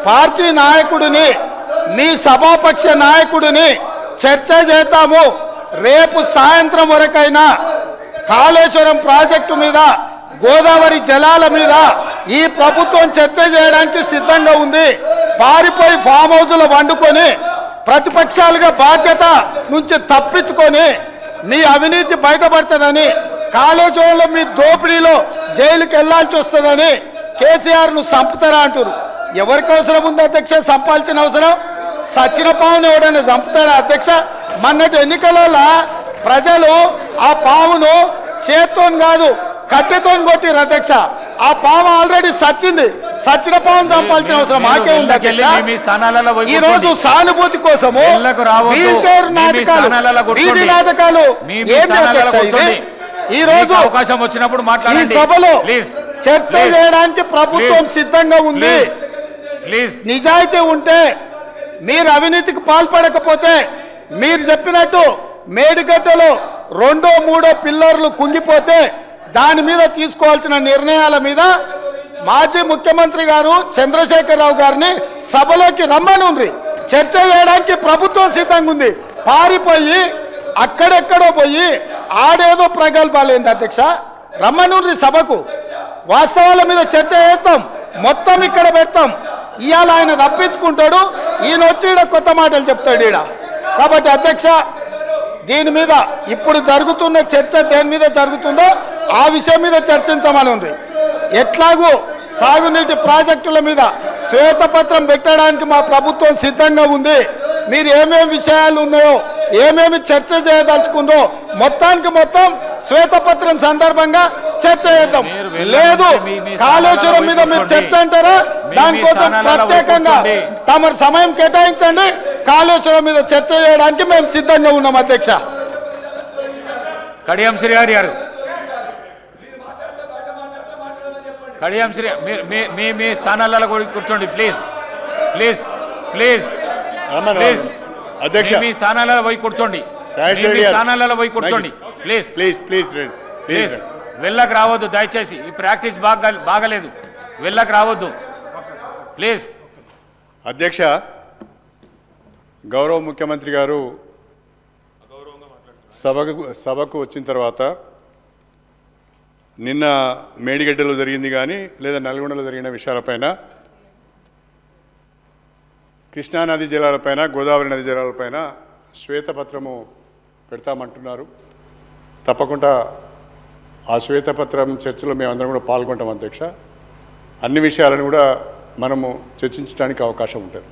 Party నాయకుడిని మీ సభాపక్ష నాయకుడిని చర్చ చేద్దాము. రేపు సాయంత్రం వరకైనా కాళేశ్వరం ప్రాజెక్టు మీద, గోదావరి జలాల మీద ఈ ప్రభుత్వం చర్చ చేయడానికి సిద్ధంగా ఉంది. పారిపోయి ఫామ్ హౌస్లో వండుకొని ప్రతిపక్షాలుగా బాధ్యత నుంచి తప్పించుకొని మీ అవినీతి బయటపడుతుందని, కాళేశ్వరంలో మీ దోపిడీలో జైలుకి వెళ్లాల్సి వస్తుందని కేసీఆర్ను చంపుతారా అంటారు. ఎవరికి అవసరం ఉంది అధ్యక్ష చంపాల్సిన అవసరం? సచిన పావును ఎవడైనా చంపుతారా అధ్యక్ష? మొన్నటి ఎన్నికలలో ప్రజలు ఆ పావును చేత్తో కాదు కట్టెతో కొట్టిరు అధ్యక్ష. ఆ పాము ఆల్రెడీ సచ్చింది. సచిన పావును చంపాల్సిన అవసరం మాకే ఉంది అధ్యక్ష. ఈ రోజు సానుభూతి కోసము వీల్ చైర్ నాటకాలు, వీధి నాటకాలు ఏంటి అధ్యక్ష? ఇది ఈ రోజు అవకాశం వచ్చినప్పుడు ఈ సభలో చర్చ చేయడానికి ప్రభుత్వం సిద్ధంగా ఉంది. నిజాయితీ ఉంటే, మీరు అవినీతికి పాల్పడకపోతే, మీరు చెప్పినట్టు మేడిగడ్డలో 2, 3 పిల్లర్లు కుంగిపోతే దాని మీద తీసుకోవాల్సిన నిర్ణయాల మీద మాజీ ముఖ్యమంత్రి గారు చంద్రశేఖరరావు గారిని సభలోకి రమ్మనుండ్రి. చర్చ చేయడానికి ప్రభుత్వం సిద్ధంగా ఉంది. పారిపోయి అక్కడెక్కడో పోయి ఆడేదో ప్రగల్భాలేంది అధ్యక్ష? రమ్మనుండ్రి సభకు. వాస్తవాల మీద చర్చ చేస్తాం, మొత్తం ఇక్కడ పెడతాం. ఇవాళ ఆయన తప్పించుకుంటాడు, ఈయన వచ్చి ఈడ కొత్త మాటలు చెప్తాడు ఈడ. కాబట్టి అధ్యక్ష, దీని మీద ఇప్పుడు జరుగుతున్న చర్చ దేని మీద జరుగుతుందో ఆ విషయం మీద చర్చించమని ఉంది. ఎట్లాగూ సాగునీటి ప్రాజెక్టుల మీద శ్వేతపత్రం పెట్టడానికి మా ప్రభుత్వం సిద్ధంగా ఉంది. మీరు ఏమేమి విషయాలు ఉన్నాయో, ఏమేమి చర్చ చేయదలుచుకుందో మొత్తానికి మొత్తం శ్వేతపత్రం సందర్భంగా చర్చ చేద్దాం. లేదు కాళేశ్వరం మీద మీరు చర్చ అంటారా? దానికోసం ప్రత్యేకంగా తమ సమయం కేటాయించండి. కాళేశ్వరం మీద చర్చ చేయడానికి మేము సిద్ధంగా ఉన్నాం అధ్యక్ష. కడియం శ్రీహరి గారు, కడియం శ్రీ మీ స్థానాలలో కూర్చోండి ప్లీజ్ ప్లీజ్ ప్లీజ్ ప్లీజ్. అధ్యక్ష, మీ స్థానాలలో పోయి కూర్చోండి. స్థానాలలో పోయి కూర్చోండి ప్లీజ్ ప్లీజ్ ప్లీజ్ ప్లీజ్. వెళ్ళకు రావద్దు దయచేసి. ఈ ప్రాక్టీస్ బాగలేదు. వెళ్ళకు రావద్దు ప్లీజ్. అధ్యక్ష, గౌరవ ముఖ్యమంత్రి గారు సభకు వచ్చిన తర్వాత నిన్న మేడిగడ్డలో జరిగింది కానీ లేదా నల్గొండలో జరిగిన విషయాలపైన, కృష్ణానది జలాలపైన, గోదావరి నది జలాలపైన శ్వేతపత్రము పెడతామంటున్నారు. తప్పకుండా ఆ శ్వేతపత్రం చర్చలో మేమందరం కూడా పాల్గొంటాం అధ్యక్ష. అన్ని విషయాలను కూడా మనము చర్చించడానికి అవకాశం ఉంటుంది.